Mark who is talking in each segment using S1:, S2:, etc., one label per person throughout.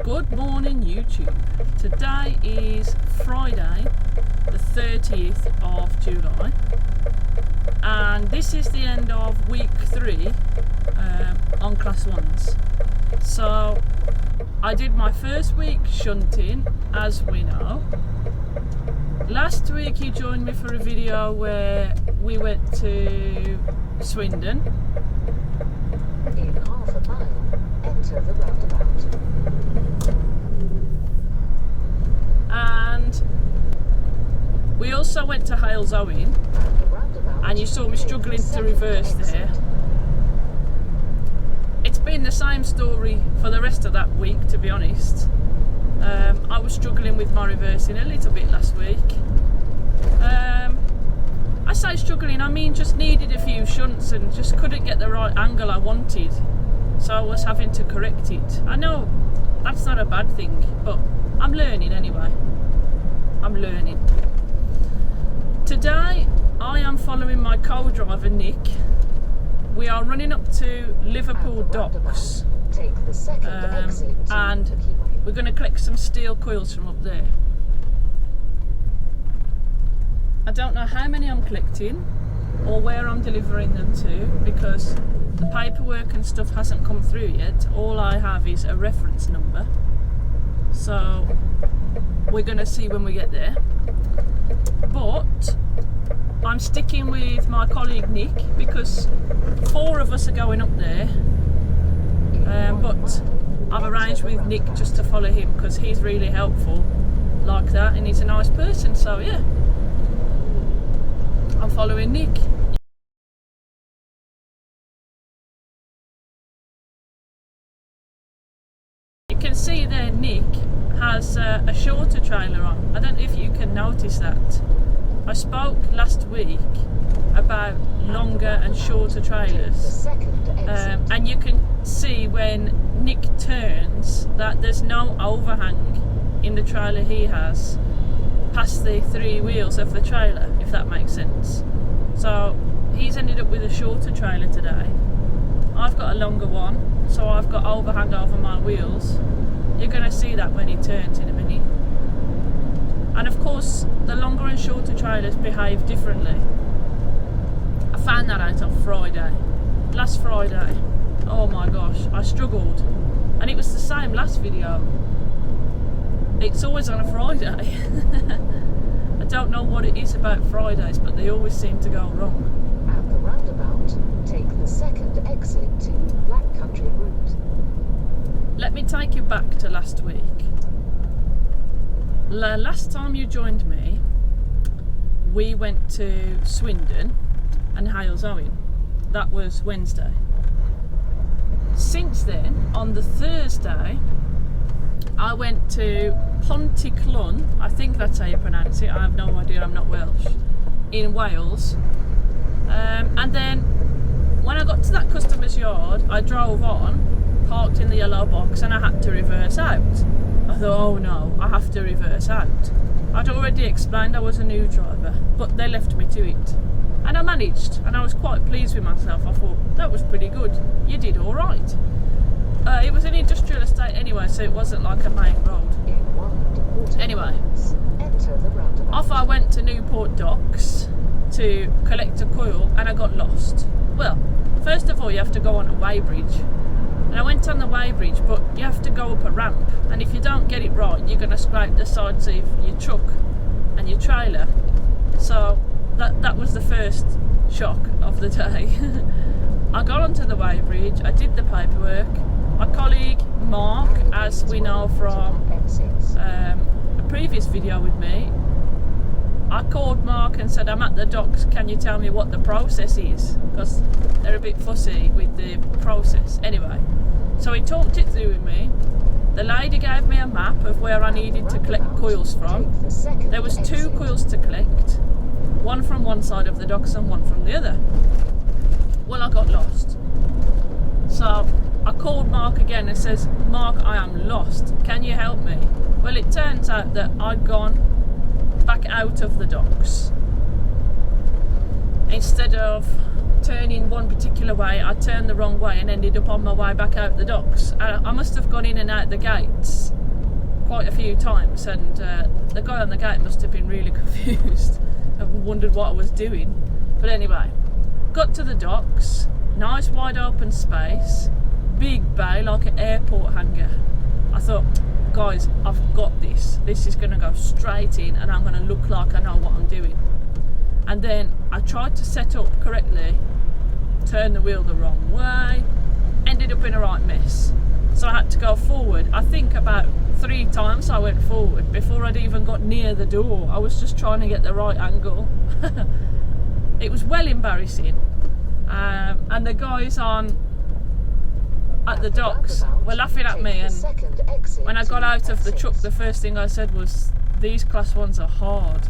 S1: Good morning YouTube. Today is Friday the 30th of July and this is the end of week 3 on class 1s. So I did my first week shunting, as we know. Last week you joined me for a video where we went to Swindon.
S2: In half a mile, enter the roundabout.
S1: And we also went to Hales Owen, and you saw me struggling to reverse there. It's been the same story for the rest of that week, to be honest. I was struggling with my reversing a little bit last week. I say struggling, I mean just needed a few shunts and just couldn't get the right angle I wanted, so I was having to correct it. I know that's not a bad thing, but I'm learning anyway. I'm learning. Today I am following my co-driver Nick. We are running up to Liverpool Docks,
S2: Take the second exit
S1: and we're going to collect some steel coils from up there. I don't know how many I'm collecting or where I'm delivering them to because the paperwork and stuff hasn't come through yet. All I have is a reference number, so we're going to see when we get there. But I'm sticking with my colleague Nick because 4 of us are going up there, but I've arranged with Nick just to follow him because he's really helpful like that and he's a nice person, so yeah, I'm following Nick. You can see there Nick has a shorter trailer on. I don't know if you can notice that. I spoke last week about longer and shorter trailers, and you can see when Nick turns that there's no overhang in the trailer he has past the 3 wheels of the trailer, if that makes sense. So he's ended up with a shorter trailer today. I've got a longer one, so I've got overhang over my wheels. You're going to see that when he turns in a minute. And of course the longer and shorter trailers behave differently. I found that out on Friday. Last Friday, oh my gosh, I struggled, and it was the same last video. It's always on a Friday. I don't know what it is about Fridays, but they always seem to go wrong.
S2: At the roundabout, take the second exit to Black Country Route.
S1: Let me take you back to last week. Last time you joined me, we went to Swindon and Hales Owen. That was Wednesday. Since then, on the Thursday, I went to Pontyclun, I think that's how you pronounce it, I have no idea, I'm not Welsh, in Wales. And then when I got to that customer's yard, I drove on, parked in the yellow box, and I had to reverse out. I thought, oh no, I have to reverse out. I'd already explained I was a new driver, but they left me to it. And I managed, and I was quite pleased with myself. I thought, that was pretty good, you did alright. It was an industrial estate anyway, so it wasn't like a main road. Anyway, off I went to Newport Docks to collect a coil, and I got lost. Well, first of all you have to go on a weighbridge, and I went on the weighbridge, but you have to go up a ramp, and if you don't get it right you're going to scrape the sides of your truck and your trailer. So that was the first shock of the day. I got onto the weighbridge, I did the paperwork. My colleague Mark, as we know from a previous video with me, I called Mark and said, I'm at the docks, can you tell me what the process is? Because they're a bit fussy with the process. Anyway, so he talked it through with me. The lady gave me a map of where I needed to collect coils from. There was 2 coils to collect, one from one side of the docks and one from the other. Well, I got lost. So I called Mark again and says, Mark, I am lost, can you help me? Well, it turns out that I'd gone back out of the docks. Instead of turning one particular way, I turned the wrong way and ended up on my way back out the docks. I must have gone in and out the gates quite a few times, and the guy on the gate must have been really confused and wondered what I was doing. But anyway, got to the docks, nice wide open space, big bay like an airport hangar. I thought, guys, I've got this. This is going to go straight in and I'm going to look like I know what I'm doing. And then I tried to set up correctly, turned the wheel the wrong way, ended up in a right mess. So I had to go forward. I think about 3 times I went forward before I'd even got near the door. I was just trying to get the right angle. It was well embarrassing. And the guys at the docks were laughing at me, and when I got out of the truck, the first thing I said was, these class 1s are hard,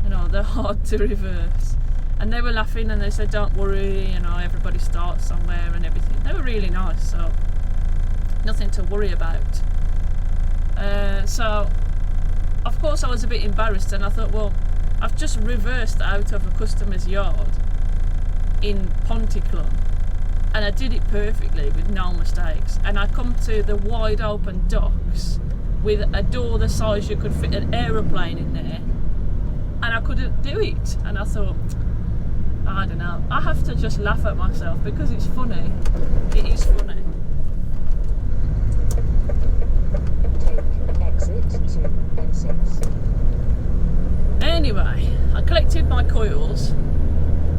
S1: you know, they're hard to reverse. And they were laughing and they said, don't worry, you know, everybody starts somewhere and everything. They were really nice, so nothing to worry about. So of course I was a bit embarrassed, and I thought, well, I've just reversed out of a customer's yard in Pontyclun, and I did it perfectly with no mistakes, and I come to the wide open docks with a door the size you could fit an aeroplane in there, and I couldn't do it. And I thought, I don't know, I have to just laugh at myself because it's funny. It is funny.
S2: Take exit to M6.
S1: Anyway, I collected my coils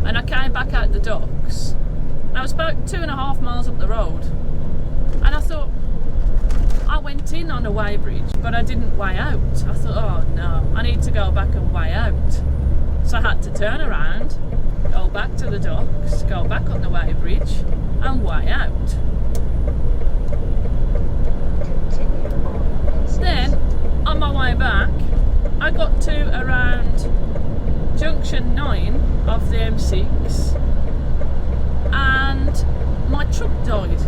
S1: and I came back out the docks. I was about 2.5 miles up the road, and I thought, I went in on a weighbridge, but I didn't weigh out. I thought, oh no, I need to go back and weigh out. So I had to turn around, go back to the docks, go back on the weighbridge and weigh out. Then, on my way back, I got to around junction 9 of the M6, and my truck died.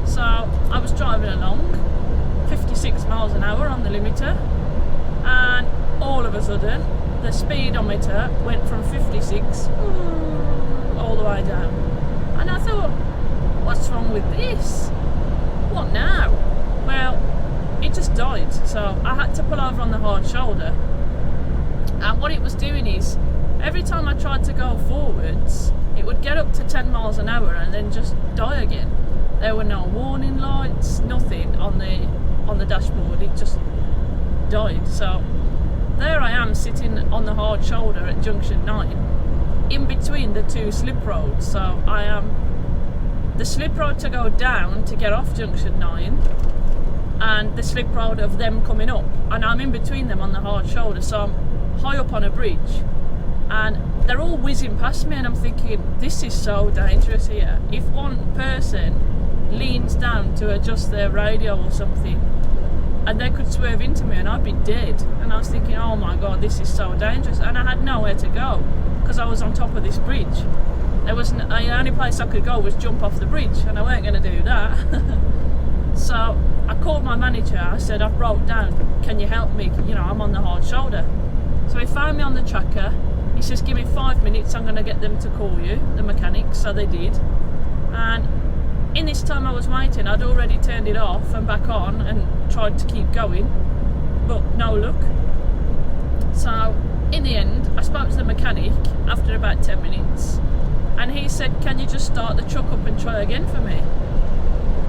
S1: So I was driving along 56 miles an hour on the limiter, and all of a sudden the speedometer went from 56 all the way down, and I thought, what's wrong with this? What now? Well, it just died, so I had to pull over on the hard shoulder. And what it was doing is, every time I tried to go forwards, it would get up to 10 miles an hour and then just die again. There were no warning lights, nothing on the dashboard. It just died. So there I am sitting on the hard shoulder at junction 9, in between the 2 slip roads. So I am the slip road to go down to get off junction 9, and the slip road of them coming up, and I'm in between them on the hard shoulder. So I'm high up on a bridge, and they're all whizzing past me, and I'm thinking, this is so dangerous here. If one person leans down to adjust their radio or something, and they could swerve into me and I'd be dead. And I was thinking, oh my god, this is so dangerous. And I had nowhere to go because I was on top of this bridge. There was the only place I could go was jump off the bridge, and I weren't going to do that. So I called my manager. I said, I've broke down, can you help me? You know, I'm on the hard shoulder. So he found me on the tracker. He says, give me 5 minutes, I'm going to get them to call you, the mechanics. So they did. And in this time I was waiting, I'd already turned it off and back on and tried to keep going, but no luck. So in the end, I spoke to the mechanic after about 10 minutes, and he said, can you just start the truck up and try again for me?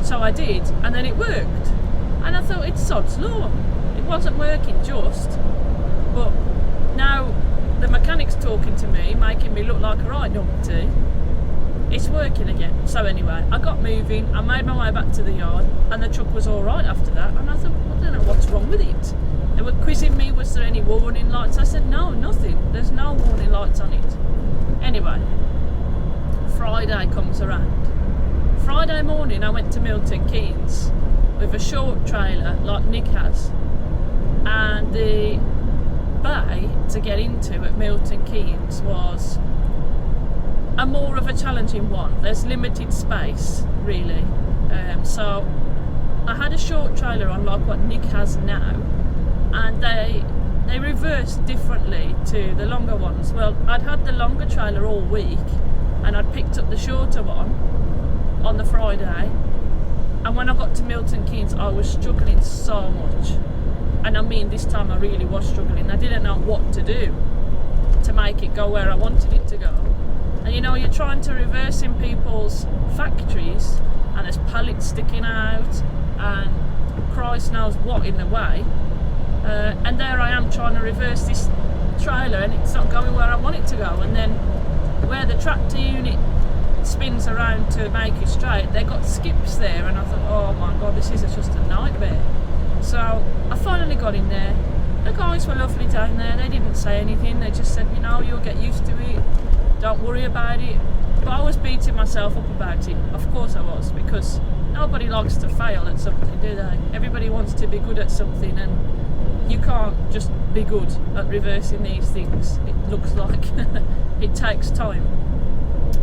S1: So I did, and then it worked. And I thought, it's sod's law. It wasn't working just, but now the mechanic's talking to me, making me look like a right numpty. It's working again. So anyway, I got moving, I made my way back to the yard, and the truck was alright after that. And I thought, I don't know what's wrong with it. They were quizzing me, was there any warning lights? I said, no, nothing. There's no warning lights on it. Anyway, Friday comes around. Friday morning I went to Milton Keynes with a short trailer like Nick has, and the bay to get into at Milton Keynes was a more of a challenging one. There's limited space really, so I had a short trailer on like what Nick has now, and they reversed differently to the longer ones. Well, I'd had the longer trailer all week, and I'd picked up the shorter one on the Friday, and when I got to Milton Keynes I was struggling so much. And I mean, this time I really was struggling. I didn't know what to do to make it go where I wanted it to go. And you know, you're trying to reverse in people's factories, and there's pallets sticking out, and Christ knows what in the way. And there I am trying to reverse this trailer, and it's not going where I want it to go. And then where the tractor unit spins around to make it straight, they got skips there, and I thought, oh my god, this is just a nightmare. So I finally got in there. The guys were lovely down there. They didn't say anything. They just said, you know, you'll get used to it. Don't worry about it. But I was beating myself up about it. Of course I was, because nobody likes to fail at something, do they? Everybody wants to be good at something, and you can't just be good at reversing these things. It looks like it takes time.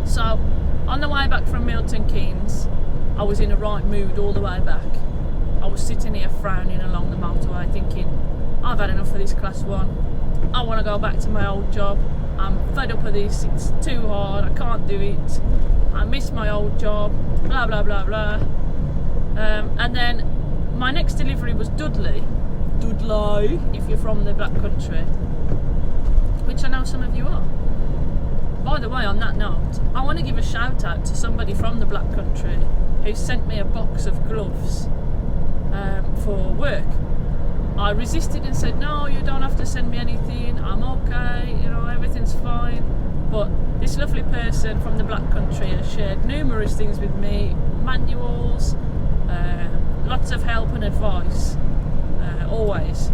S1: So on the way back from Milton Keynes, I was in a right mood all the way back. I was sitting here frowning along the motorway thinking, I've had enough of this class 1. I want to go back to my old job. I'm fed up of this, it's too hard, I can't do it. I miss my old job, blah blah blah blah. And then my next delivery was Dudley, if you're from the Black Country, which I know some of you are. By the way, on that note, I want to give a shout out to somebody from the Black Country who sent me a box of gloves for work. I resisted and said, no, you don't have to send me anything, I'm okay, you know, everything's fine. But this lovely person from the Black Country has shared numerous things with me, manuals, lots of help and advice, always.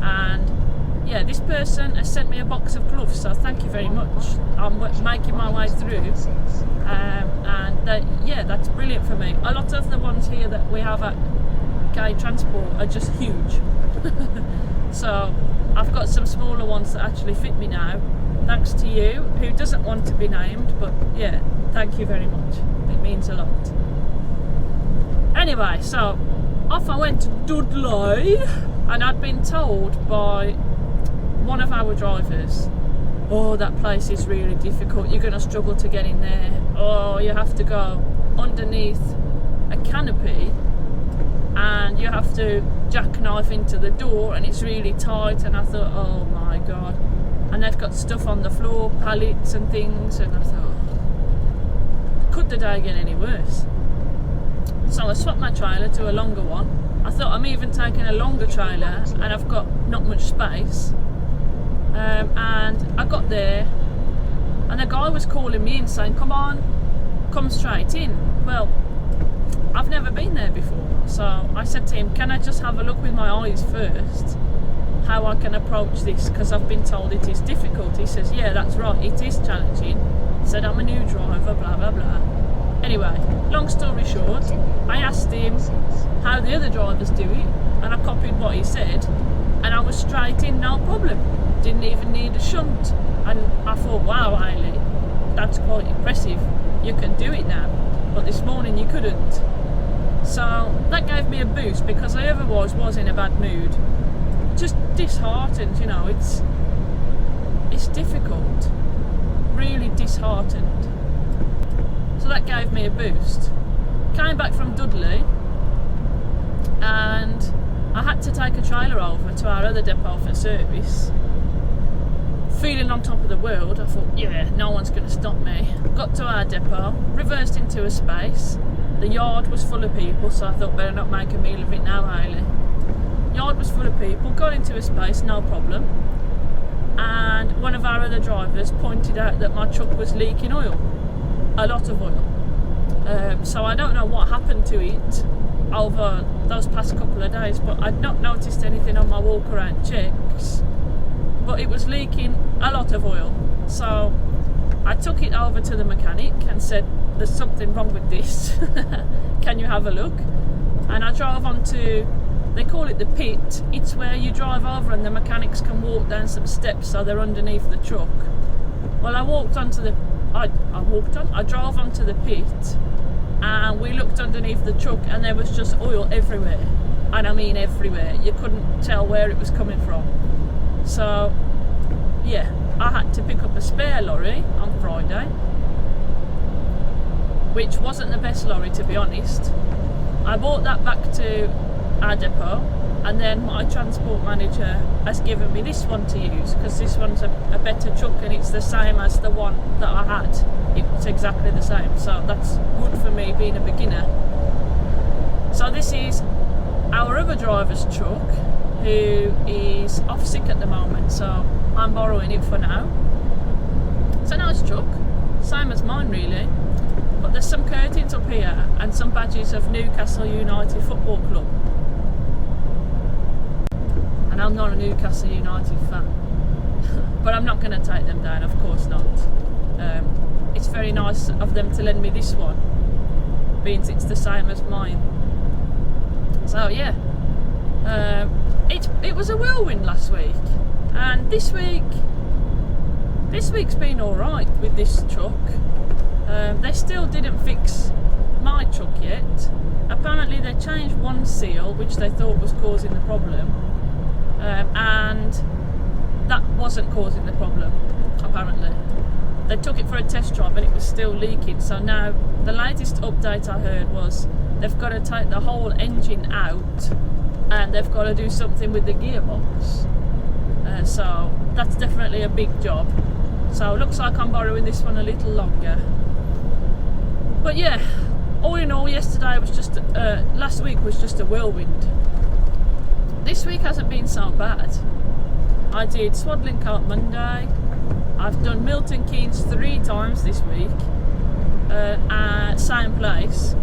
S1: And yeah, this person has sent me a box of gloves, so thank you very much. I'm making my way through, and yeah, that's brilliant for me. A lot of the ones here that we have at Gay Transport are just huge. So I've got some smaller ones that actually fit me now, thanks to you, who doesn't want to be named, but yeah, thank you very much, it means a lot. Anyway, so off I went to Dudley, and I'd been told by one of our drivers, oh, that place is really difficult, you're going to struggle to get in there, oh, you have to go underneath a canopy and you have to jackknife into the door, and it's really tight. And I thought, oh my god, and they've got stuff on the floor, pallets and things, and I thought, could the day get any worse? So I swapped my trailer to a longer one. I thought, I'm even taking a longer trailer and I've got not much space. And I got there and the guy was calling me in saying, come on, come straight in. Well, I've never been there before, so I said to him, can I just have a look with my eyes first how I can approach this, because I've been told it is difficult. He says, yeah, that's right, it is challenging. He said, I'm a new driver, blah blah blah. Anyway, long story short, I asked him how the other drivers do it, and I copied what he said, and I was straight in, no problem. Didn't even need a shunt. And I thought, wow, Hayley, that's quite impressive. You can do it now. But this morning you couldn't. So that gave me a boost, because I otherwise was in a bad mood. Just disheartened, you know, it's difficult. Really disheartened. So that gave me a boost. Came back from Dudley and I had to take a trailer over to our other depot for service. Feeling on top of the world, I thought, yeah, no one's going to stop me. Got to our depot, reversed into a space. The yard was full of people, so I thought, better not make a meal of it now, Hayley. Yard was full of people, got into a space, no problem. And one of our other drivers pointed out that my truck was leaking oil. A lot of oil. So I don't know what happened to it over those past couple of days, but I'd not noticed anything on my walk around checks. But it was leaking a lot of oil. So I took it over to the mechanic and said, there's something wrong with this. Can you have a look? And I drove onto, they call it the pit. It's where you drive over and the mechanics can walk down some steps so they're underneath the truck. Well, I walked onto the, I drove onto the pit and we looked underneath the truck and there was just oil everywhere. And I mean everywhere. You couldn't tell where it was coming from. So, yeah, I had to pick up a spare lorry on Friday, which wasn't the best lorry, to be honest. I brought that back to our depot and then my transport manager has given me this one to use because this one's a better truck and it's the same as the one that I had. It's exactly the same, so that's good for me being a beginner. So this is our other driver's truck, who is off sick at the moment, so I'm borrowing it for now. It's a nice truck, same as mine really, but there's some curtains up here and some badges of Newcastle United Football Club. And I'm not a Newcastle United fan, but I'm not going to take them down, of course not. It's very nice of them to lend me this one, being it's the same as mine. So yeah, it was a whirlwind last week, and this week's been all right with this truck. They still didn't fix my truck yet. Apparently they changed one seal, which they thought was causing the problem, and that wasn't causing the problem. Apparently they took it for a test drive and it was still leaking. So now the latest update I heard was they've got to take the whole engine out and they've got to do something with the gearbox. So that's definitely a big job. So it looks like I'm borrowing this one a little longer. But yeah, all in all, yesterday was just last week was just a whirlwind. This week hasn't been so bad. I did Swaddling Cart Monday. I've done Milton Keynes 3 times this week, same place,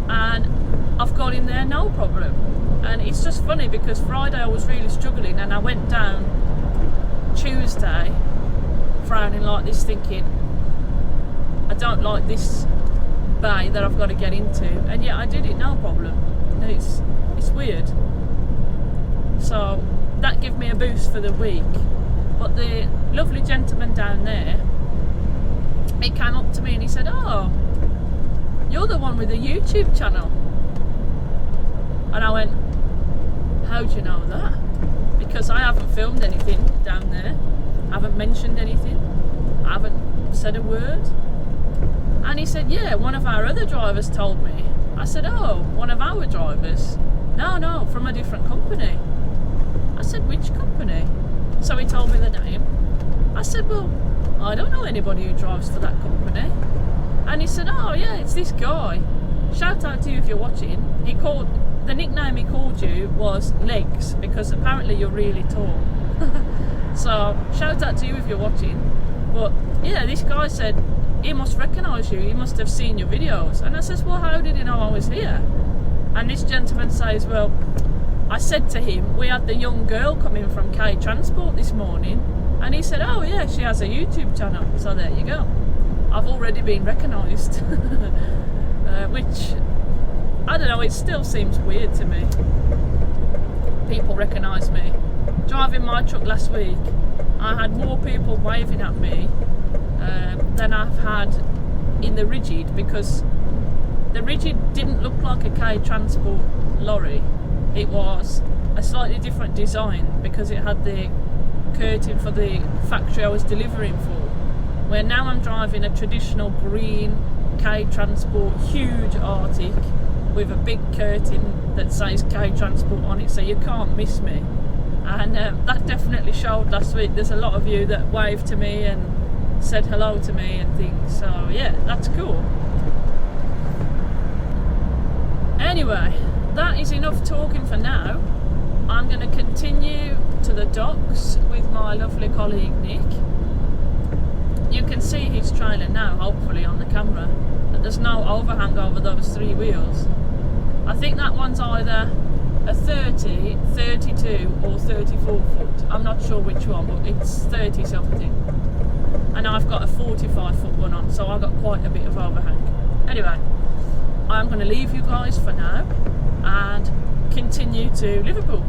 S1: and I've got in there no problem. And it's just funny because Friday I was really struggling, and I went down Tuesday frowning like this, thinking I don't like this bay that I've got to get into, and yet I did it no problem. And it's weird. So that gave me a boost for the week. But the lovely gentleman down there, he came up to me and he said, "Oh, you're the one with the YouTube channel." And I went, "How do you know that?" Because I haven't filmed anything down there. I haven't mentioned anything. I haven't said a word. And he said, "Yeah, one of our other drivers told me." I said, "Oh, one of our drivers?" No, from a different company." I said, "Which company?" So he told me the name. I said, "Well, I don't know anybody who drives for that company." And he said, "Oh yeah, it's this guy. Shout out to you if you're watching. The nickname he called you was Legs, because apparently you're really tall." So shout out to you if you're watching. But yeah, this guy said he must recognise you, he must have seen your videos. And I says, "Well, how did he know I was here?" And this gentleman says, "Well, I said to him, we had the young girl coming from K Transport this morning, and he said, oh yeah, she has a YouTube channel." So there you go. I've already been recognised. Which, I don't know, it still seems weird to me. People recognise me. Driving my truck last week, I had more people waving at me than I've had in the Rigid, because the Rigid didn't look like a K Transport lorry. It was a slightly different design because it had the curtain for the factory I was delivering for. Where now I'm driving a traditional green K Transport, huge Arctic with a big curtain that says K Transport on it, so you can't miss me. And that definitely showed last week. There's a lot of you that waved to me and said hello to me and things, so yeah, that's cool. Anyway, that is enough talking for now. I'm going to continue to the docks with my lovely colleague Nick. You can see his trailer now, hopefully on the camera, that there's no overhang over those 3 wheels. I think that one's either a 30, 32 or 34 foot. I'm not sure which one, but it's 30 something. And I've got a 45 foot one on, so I've got quite a bit of overhang. Anyway, I'm going to leave you guys for now and continue to Liverpool.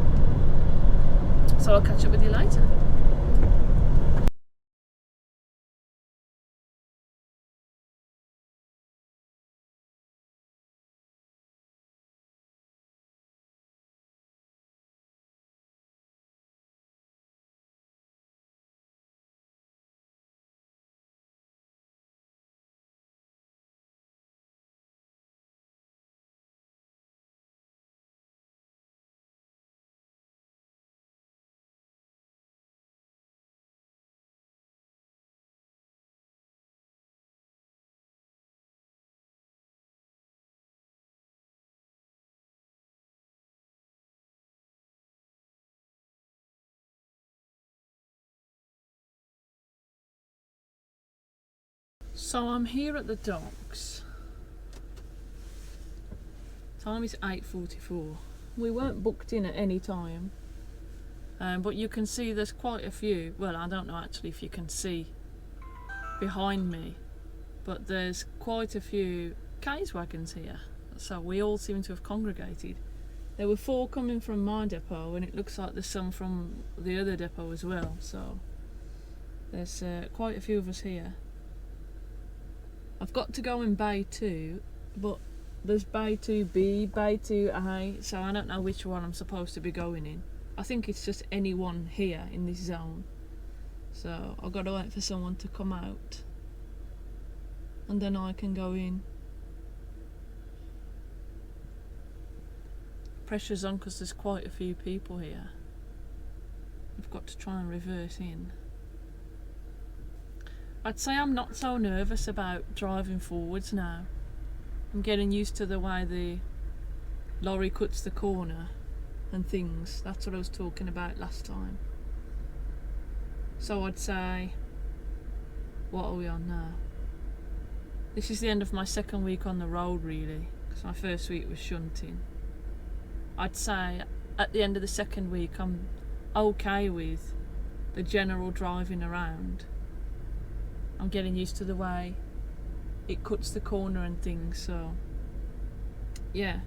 S1: So I'll catch up with you later. So I'm here at the docks. Time is 8:44. We weren't booked in at any time, but you can see there's quite a few. Well, I don't know actually if you can see behind me, but there's quite a few Kays wagons here. So we all seem to have congregated. There were 4 coming from my depot, and it looks like there's some from the other depot as well. So there's quite a few of us here. I've got to go in Bay 2, but there's Bay 2B, Bay 2A, so I don't know which one I'm supposed to be going in. I think it's just any one here in this zone. So I've got to wait for someone to come out, and then I can go in. Pressure's on because there's quite a few people here. I've got to try and reverse in. I'd say I'm not so nervous about driving forwards now. I'm getting used to the way the lorry cuts the corner and things. That's what I was talking about last time. So I'd say, what are we on now? This is the end of my second week on the road really, because my first week was shunting. I'd say at the end of the second week I'm okay with the general driving around. I'm getting used to the way it cuts the corner and things, so yeah.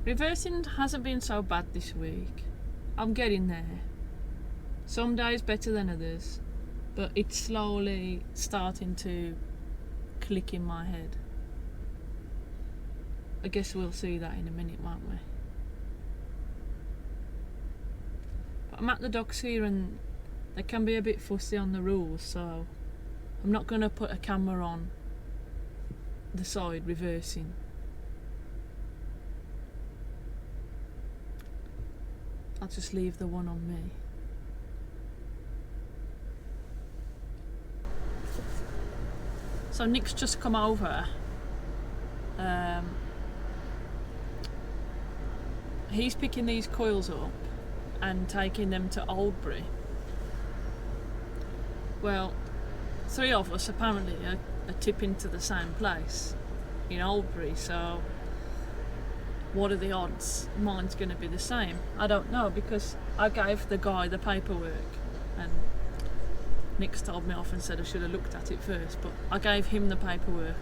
S1: Reversing hasn't been so bad this week. I'm getting there. Some days better than others, but it's slowly starting to click in my head. I guess we'll see that in a minute, won't we? But I'm at the docks here and they can be a bit fussy on the rules, so I'm not going to put a camera on the side reversing. I'll just leave the one on me. So Nick's just come over. He's picking these coils up and taking them to Oldbury. Well, 3 of us apparently are tipping to the same place in Oldbury, so what are the odds mine's going to be the same? I don't know, because I gave the guy the paperwork and Nick's told me off and said I should have looked at it first, but I gave him the paperwork,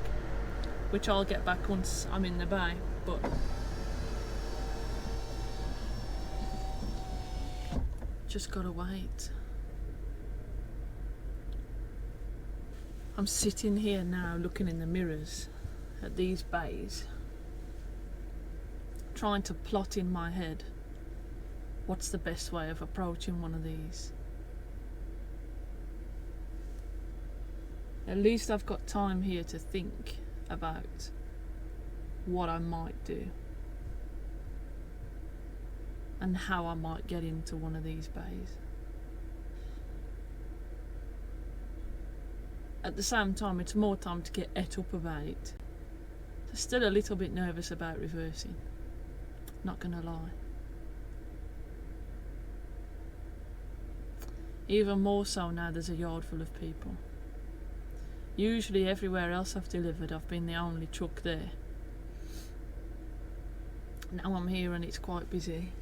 S1: which I'll get back once I'm in the bay. But just gotta wait. I'm sitting here now looking in the mirrors at these bays, trying to plot in my head what's the best way of approaching one of these. At least I've got time here to think about what I might do and how I might get into one of these bays. At the same time, it's more time to get et up about it. I'm still a little bit nervous about reversing, not gonna lie. Even more so now there's a yard full of people. Usually everywhere else I've delivered, I've been the only truck there. Now I'm here and it's quite busy.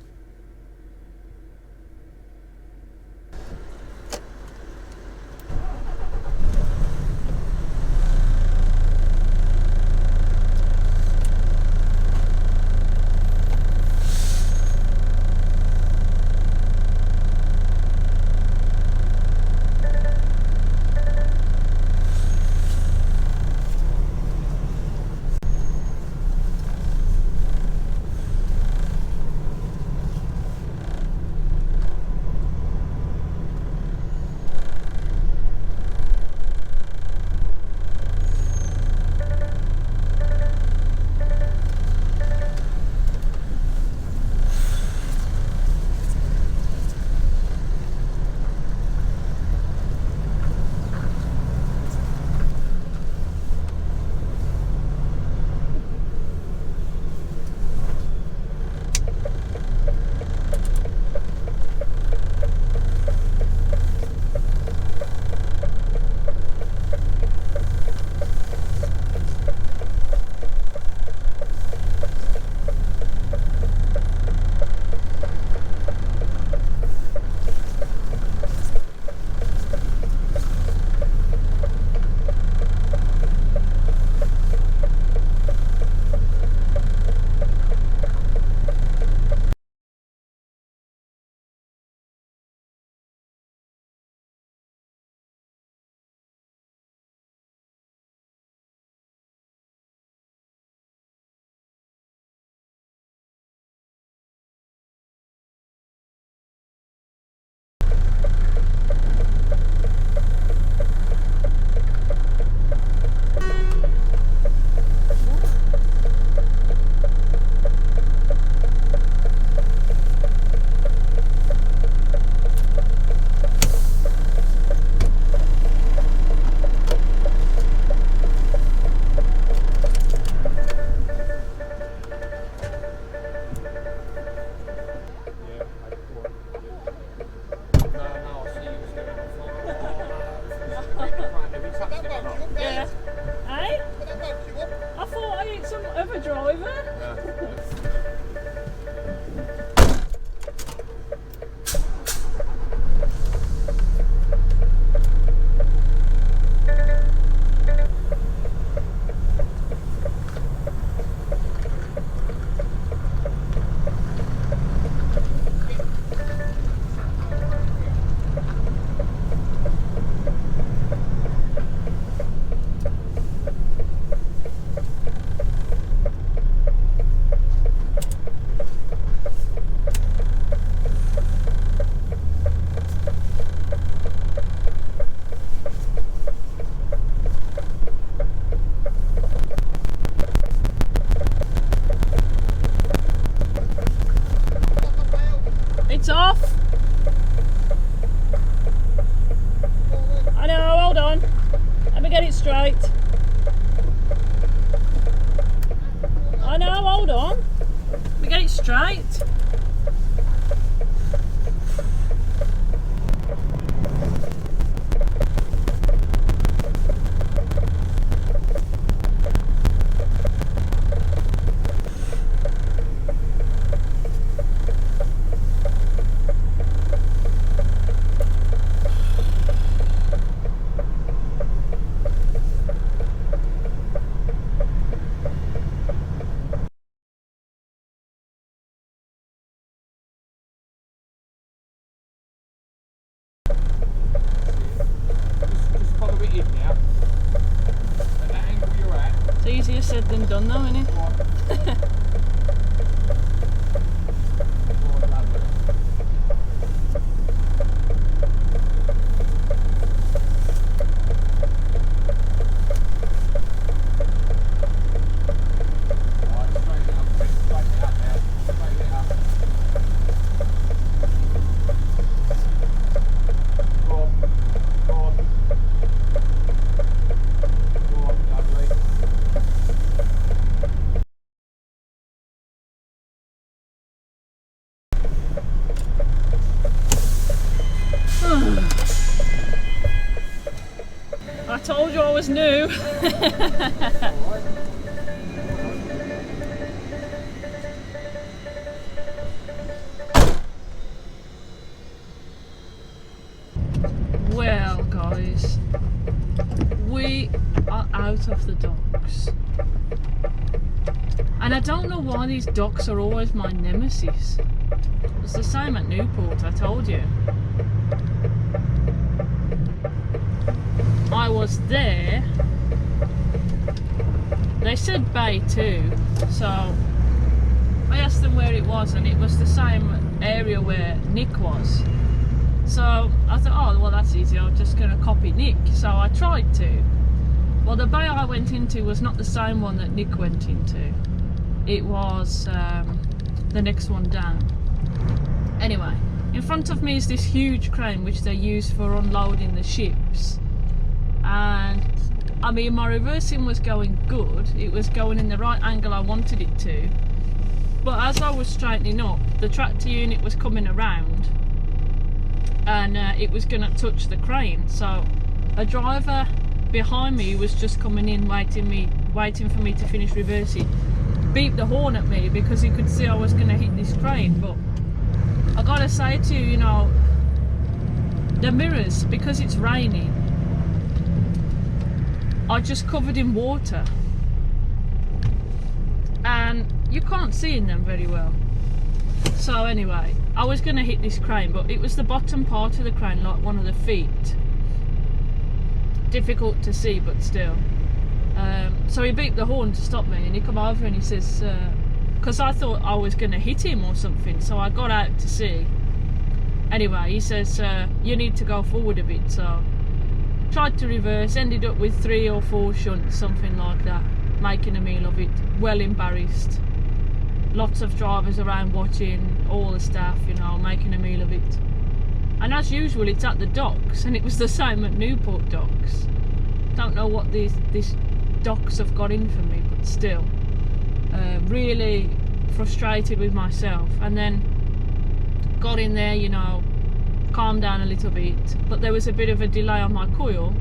S1: than done though, isn't it? I told you I was new. Well, guys, we are out of the docks. And I don't know why these docks are always my nemesis. It's the same at Newport, I told you. I was there. They said Bay 2, so I asked them where it was, and it was the same area where Nick was. So I thought, oh well, that's easy, I'm just going to copy Nick. So I tried to. Well, the bay I went into was not the same one that Nick went into. It was the next one down. Anyway, in front of me is this huge crane which they use for unloading the ships. And I mean, my reversing was going good. It was going in the right angle I wanted it to. But as I was straightening up, the tractor unit was coming around and it was going to touch the crane. So a driver behind me was just coming in, waiting for me to finish reversing, beeped the horn at me because he could see I was going to hit this crane. But I gotta say to you, you know, the mirrors, because it's raining, are just covered in water and you can't see in them very well. So anyway, I was going to hit this crane, but it was the bottom part of the crane, like one of the feet. Difficult to see, but still. So he beeped the horn to stop me, and he come over and he says, because I thought I was going to hit him or something, so I got out to see. Anyway, he says, you need to go forward a bit. So tried to reverse, ended up with 3 or 4 shunts, something like that, making a meal of it, well embarrassed. Lots of drivers around watching, all the staff, you know, making a meal of it. And as usual, it's at the docks, and it was the same at Newport docks. Don't know what these docks have got in for me, but still, really frustrated with myself. And then got in there, you know, calmed down a little bit, but there was a bit of a delay on my coil,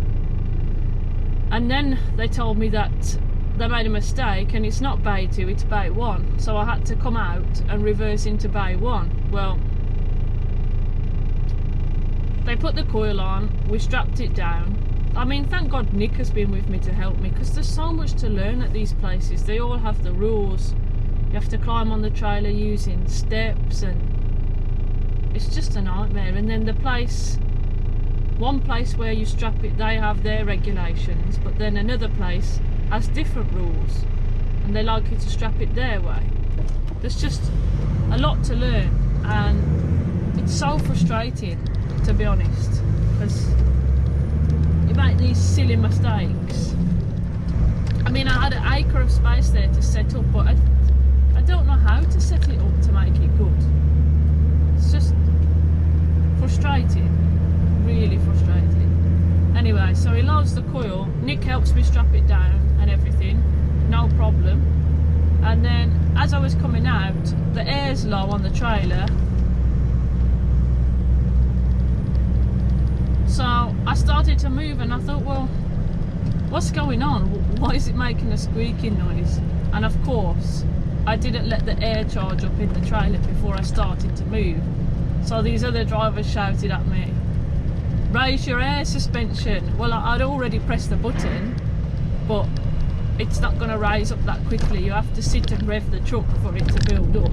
S1: and then they told me that they made a mistake and it's not Bay 2, it's Bay 1. So I had to come out and reverse into Bay 1. Well, they put the coil on, we strapped it down. I mean, thank God Nick has been with me to help me, because there's so much to learn at these places. They all have the rules. You have to climb on the trailer using steps, and it's just a nightmare. And then the place, one place where you strap it, they have their regulations, but then another place has different rules and they like you to strap it their way. There's just a lot to learn, and it's so frustrating, to be honest, because you make these silly mistakes. I mean, I had an acre of space there to set up, but I don't know how to set it up to make it good. It's just frustrating, really frustrating. Anyway, so he loads the coil, Nick helps me strap it down and everything, no problem. And then as I was coming out, the air's low on the trailer, so I started to move, and I thought, well, what's going on? Why is it making a squeaking noise? And of course, I didn't let the air charge up in the trailer before I started to move. So these other drivers shouted at me, raise your air suspension. Well, I'd already pressed the button, but it's not going to raise up that quickly. You have to sit and rev the truck for it to build up.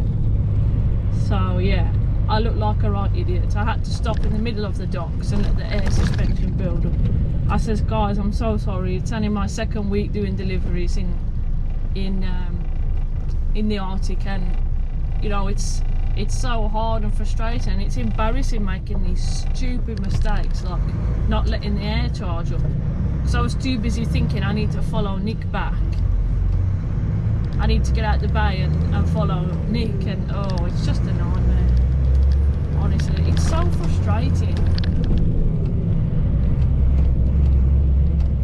S1: So yeah, I looked like a right idiot. I had to stop in the middle of the docks and let the air suspension build up. I says, guys, I'm so sorry. It's only my second week doing deliveries in in the Arctic, and you know it's so hard and frustrating, and it's embarrassing making these stupid mistakes like not letting the air charge up. So I was too busy thinking I need to follow Nick back. I need to get out the bay and follow Nick, and oh, it's just a nightmare. Honestly, it's so frustrating.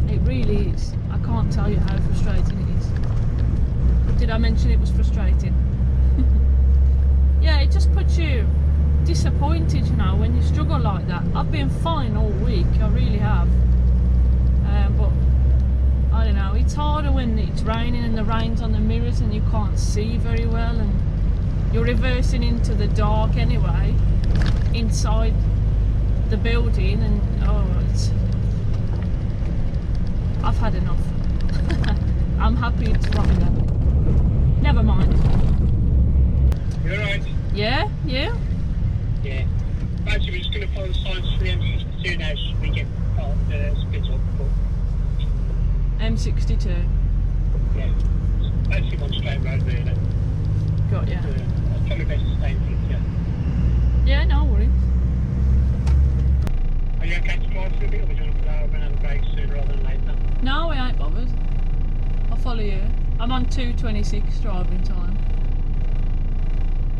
S1: It really is. I can't tell you how frustrating it is. Did I mention it was frustrating? Yeah, it just puts you disappointed, you know, when you struggle like that. I've been fine all week, I really have. But I don't know, it's harder when it's raining and the rain's on the mirrors and you can't see very well, and you're reversing into the dark anyway, inside the building, and oh, I've had enough. I'm happy it's Friday. Never mind.
S3: You alright?
S1: Yeah? You?
S3: Yeah. Actually, we're just going to follow the signs for the M62 now so we get split up. But,
S1: M62.
S3: yeah. Basically one straight road really.
S1: Got ya.
S3: It's probably best to stay in front, yeah.
S1: Yeah, no worries.
S3: Are you okay to drive for a bit, or would you want to run out of break sooner rather than later?
S1: No, I ain't bothered. I'll follow you. I'm on 2:26 driving time.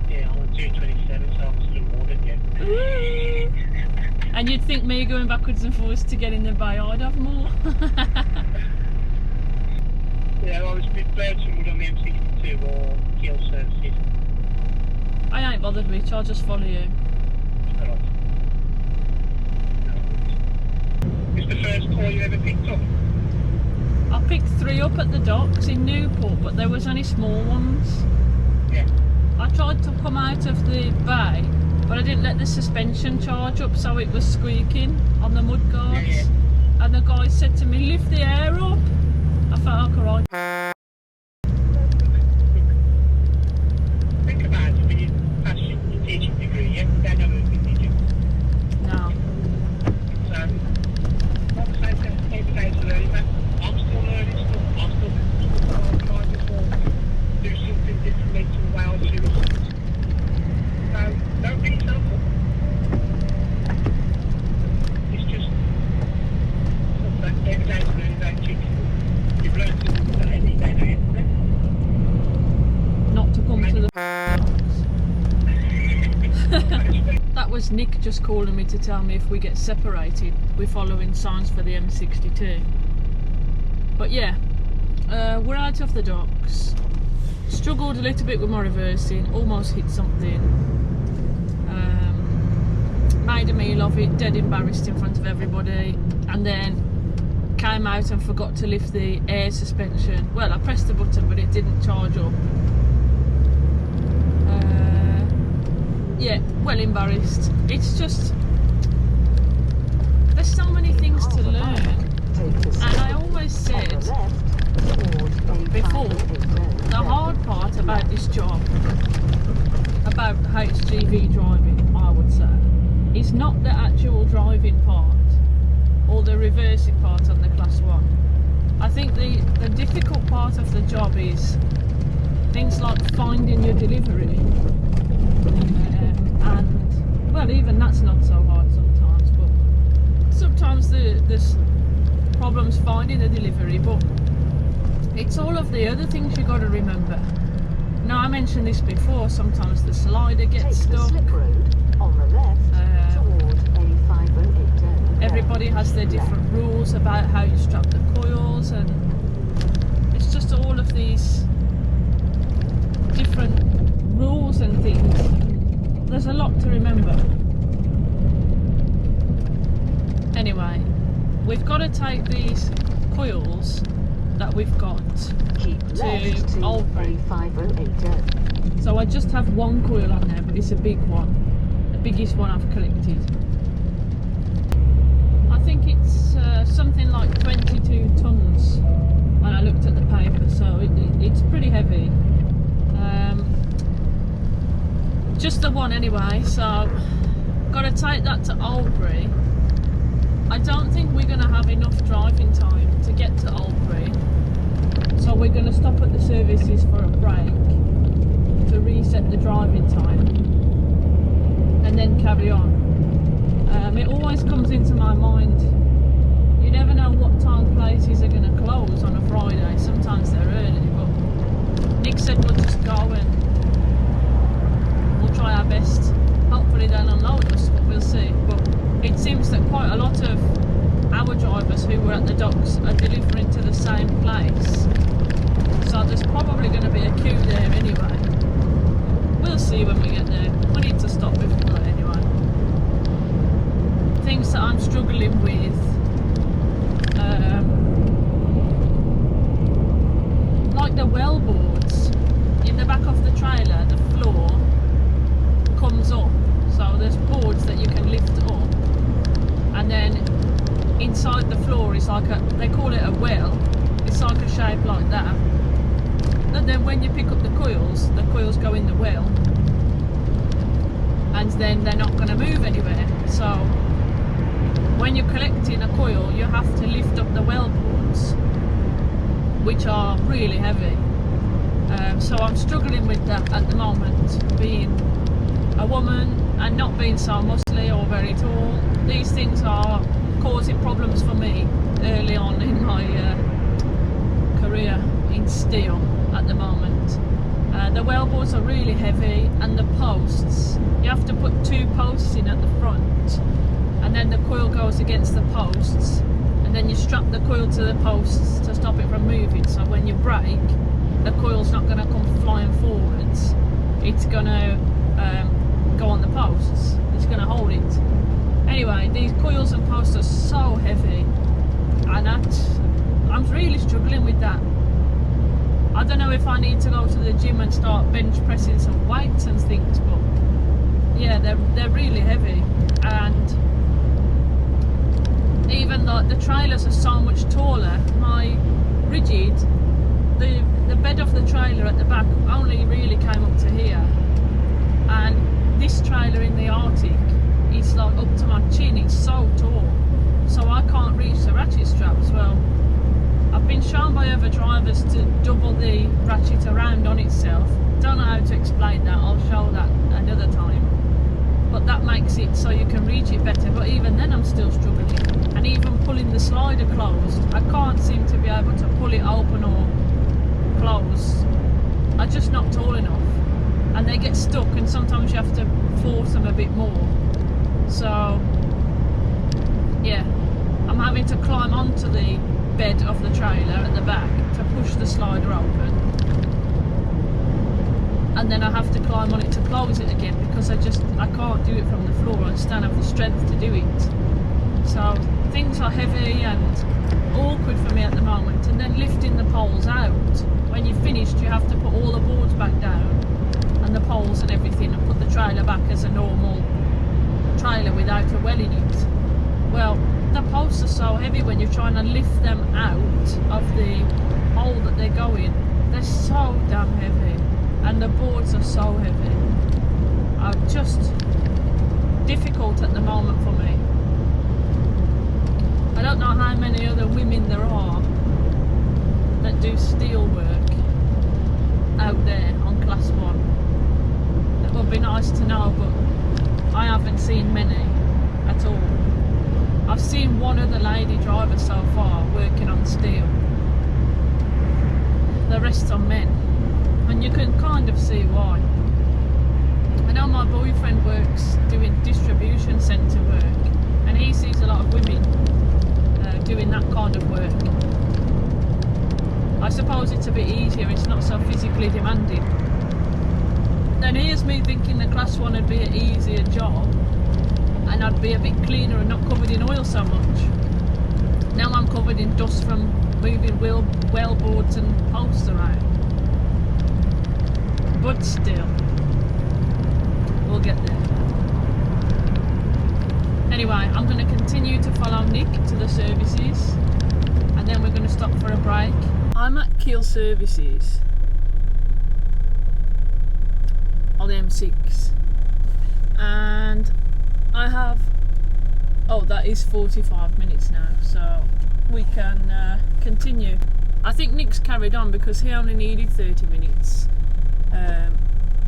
S3: Yeah, I'm on 2:27, so I'm still more than you.
S1: And you'd think me going backwards and forwards to get in the bay, I'd have more.
S3: Yeah, I was with Burtonwood on the M62 or Kiel Services.
S1: I ain't bothered which, I'll just follow you.
S3: Alright. It's the first call you ever picked up?
S1: I picked 3 up at the docks in Newport, but there was only small ones.
S3: Yeah.
S1: I tried to come out of the bay, but I didn't let the suspension charge up, so it was squeaking on the mud guards.
S3: Yeah.
S1: And the guy said to me, lift the air up. I felt like alright.
S3: Think about it when you pass your teaching degree, yeah? They never did you?
S1: No.
S3: So, like I say, every day's a learning, man. I'm still learning stuff. I'm still trying to do something differently to the way I do it. So, don't beat yourself up. It's just every day's a learning day, chicken. You've learned something every day, don't you?
S1: Not to come to the That was Nick just calling me to tell me if we get separated, we're following signs for the M62. But yeah, we're out of the docks. Struggled a little bit with my reversing, almost hit something. Made a meal of it, dead embarrassed in front of everybody, and then came out and forgot to lift the air suspension. Well, I pressed the button, but it didn't charge up. Yeah, well embarrassed. It's just, there's so many things to learn, and I always said before, the hard part about this job, about HGV driving, I would say, is not the actual driving part or the reversing part on the Class 1. I think the difficult part of the job is things like finding your delivery. And well, even that's not so hard sometimes, but sometimes there's problems finding the delivery, but it's all of the other things you got to remember. Now, I mentioned this before, sometimes the slider gets stuck. Everybody has their different rules about how you strap the coils, and it's just all of these different rules and things. There's a lot to remember. Anyway, we've got to take these coils that we've got to Albury. So I just have one coil on there, but it's a big one, the biggest one I've collected. I think it's something like 22 tons when I looked at the paper, so it's pretty heavy. Just the one anyway, so got to take that to Albury. I don't think we're going to have enough driving time to get to Albury, so we're going to stop at the services for a break to reset the driving time and then carry on. It always comes into my mind, you never know what time places are going to close on a Friday. Sometimes they're early, but Nick said we'll just go and we'll try our best. Hopefully they'll unload us, but we'll see. But it seems that quite a lot of our drivers who were at the docks are delivering to the same place. So there's probably going to be a queue there anyway. We'll see when we get there. We need to stop before that anyway. Things that I'm struggling with. Like the well boards in the back of the trailer, the floor comes up. So there's boards that you can lift up, and then inside the floor is like they call it a well. It's like a shape like that. And then when you pick up the coils go in the well, and then they're not going to move anywhere. So when you're collecting a coil, you have to lift up the well boards, which are really heavy. So I'm struggling with that at the moment, being a woman and not being so muscly or very tall. These things are causing problems for me early on in my career in steel at the moment. The well boards are really heavy, and the posts, you have to put 2 posts in at the front, and then the coil goes against the posts, and then you strap the coil to the posts to stop it from moving. So when you brake, the coil's not going to come flying forwards, it's going to go on the posts, it's going to hold it. Anyway, these coils and posts are so heavy, and I'm really struggling with that. I don't know if I need to go to the gym and start bench pressing some weights and things, but yeah, they're really heavy. And even like the trailers are so much taller. My rigid, the bed of the trailer at the back only really came up to here, and this trailer in the Arctic is like up to my chin. It's so tall, so I can't reach the ratchet straps. Well, I've been shown by other drivers to double the ratchet around on itself. Don't know how to explain that, I'll show that another time. But that makes it so you can reach it better, but even then I'm still struggling. And even pulling the slider closed, I can't seem to be able to pull it open or close. I'm just not tall enough. And they get stuck, and sometimes you have to force them a bit more. So yeah, I'm having to climb onto the bed of the trailer at the back to push the slider open, and then I have to climb on it to close it again, because I can't do it from the floor. I just don't have the strength to do it. So things are heavy and awkward for me at the moment. And then lifting the poles out, when you've finished you have to put all the boards back down and the poles and everything, and put the trailer back as a normal trailer without a well in it. Well, the posts are so heavy when you're trying to lift them out of the hole that they go in. They're so damn heavy, and the boards are so heavy. Just difficult at the moment for me. I don't know how many other women there are that do steel work out there on Class 1. It would be nice to know, but I haven't seen many at all. I've seen one other lady driver so far working on steel. The rest are men, and you can kind of see why. I know my boyfriend works doing distribution centre work, and he sees a lot of women doing that kind of work. I suppose it's a bit easier, it's not so physically demanding. Then here's me thinking the Class 1 would be an easier job, and I'd be a bit cleaner and not covered in oil so much. Now I'm covered in dust from moving well boards and posts around. But still, we'll get there. Anyway, I'm going to continue to follow Nick to the services, and then we're going to stop for a break. I'm at Kiel Services on the M6, and I have, that is 45 minutes now, so we can continue. I think Nick's carried on because he only needed 30 minutes.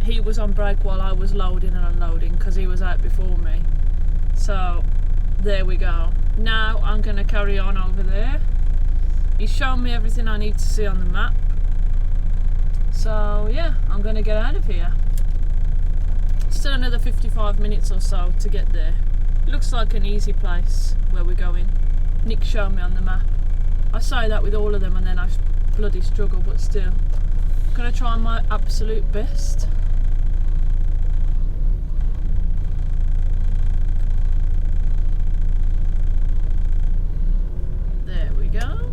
S1: He was on break while I was loading and unloading because he was out before me. So there we go. Now I'm going to carry on over there. He's shown me everything I need to see on the map. So yeah, I'm going to get out of here. Still another 55 minutes or so to get there. Looks like an easy place where we're going. Nick showed me on the map. I say that with all of them and then I bloody struggle, but still. Gonna try my absolute best. There we go.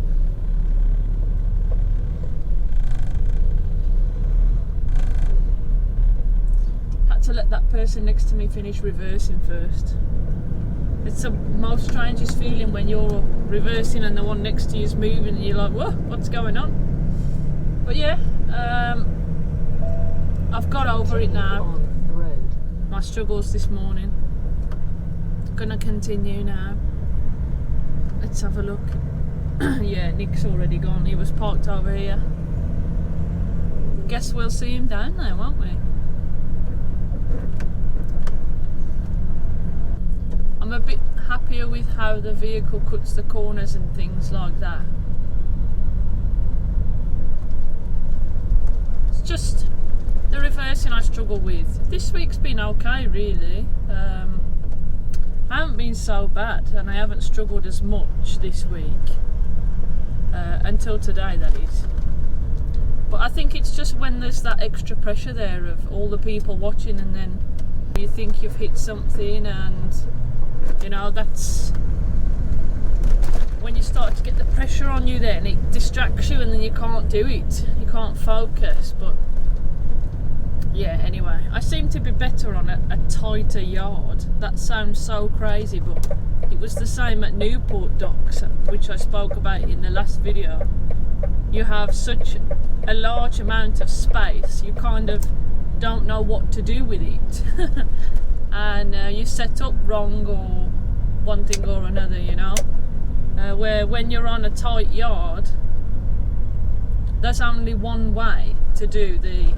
S1: Had to let that person next to me finish reversing first. It's the most strangest feeling when you're reversing and the one next to you is moving and you're like, whoa, what's going on? But yeah, I've got over it now.
S2: On the road.
S1: My struggles this morning. Gonna continue now. Let's have a look. Yeah, Nick's already gone. He was parked over here. Guess we'll see him down there, won't we? I'm a bit happier with how the vehicle cuts the corners and things like that. It's just the reversing I struggle with. This week's been okay, really. I haven't been so bad and I haven't struggled as much this week. Until today, that is. But I think it's just when there's that extra pressure there of all the people watching and then you think you've hit something and you know, that's when you start to get the pressure on you then it distracts you and then you can't do it. You can't focus. But yeah, anyway, I seem to be better on a tighter yard. That sounds so crazy, but it was the same at Newport Docks, which I spoke about in the last video. You have such a large amount of space, you kind of don't know what to do with it. And you set up wrong or one thing or another, you know. Where when you're on a tight yard, there's only one way to do the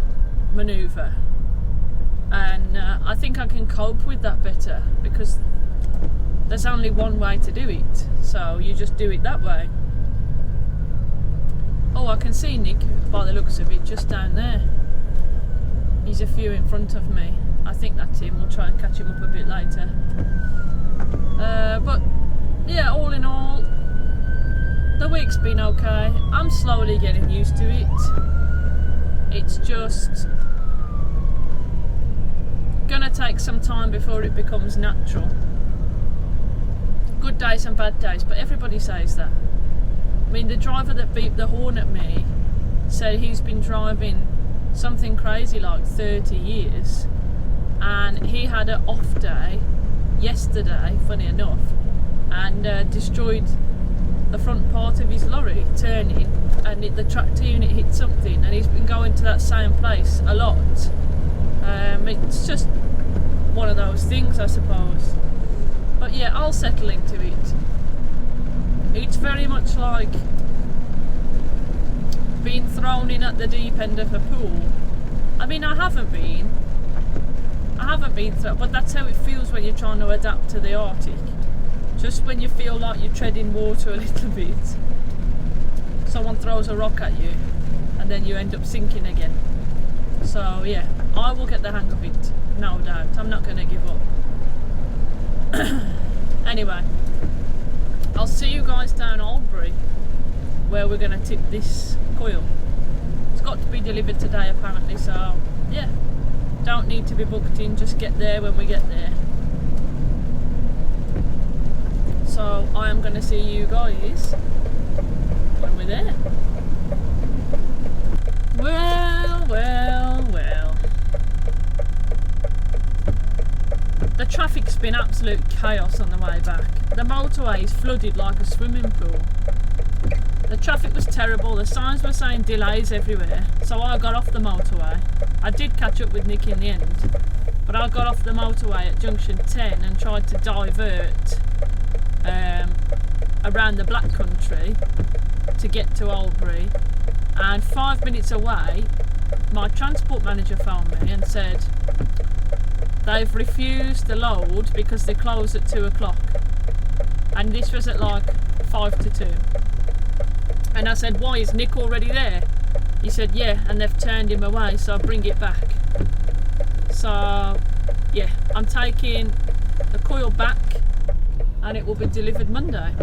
S1: manoeuvre, and I think I can cope with that better because there's only one way to do it, so you just do it that way. Oh, I can see Nick by the looks of it just down there. He's a few in front of me. I think that's him. We'll try and catch him up a bit later. But yeah, all in all, the week's been okay. I'm slowly getting used to it. It's just gonna take some time before it becomes natural. Good days and bad days, but everybody says that. I mean, the driver that beeped the horn at me said he's been driving something crazy like 30 years and he had an off day yesterday, funny enough, and destroyed the front part of his lorry turning, and the tractor unit hit something, and he's been going to that same place a lot. It's just one of those things, I suppose. But yeah, I'll settle into it. It's very much like being thrown in at the deep end of a pool. I mean, I haven't been through, but that's how it feels when you're trying to adapt to the Arctic. Just when you feel like you're treading water a little bit, someone throws a rock at you and then you end up sinking again. So yeah, I will get the hang of it, no doubt. I'm not going to give up. Anyway, I'll see you guys down Albury where we're going to tip this coil. It's got to be delivered today apparently, so yeah, don't need to be booked in, just get there when we get there. So I am going to see you guys when we're there. Well, well, well. The traffic's been absolute chaos on the way back. The motorway is flooded like a swimming pool. The traffic was terrible, the signs were saying delays everywhere, so I got off the motorway. I did catch up with Nick in the end, but I got off the motorway at junction 10 and tried to divert around the Black Country, to get to Albury, and 5 minutes away my transport manager phoned me and said they've refused the load because they close at 2 o'clock, and this was at like 5 to 2. And I said, why, is Nick already there? He said, yeah, and they've turned him away, so I'll bring it back. So yeah, I'm taking the coil back and it will be delivered Monday.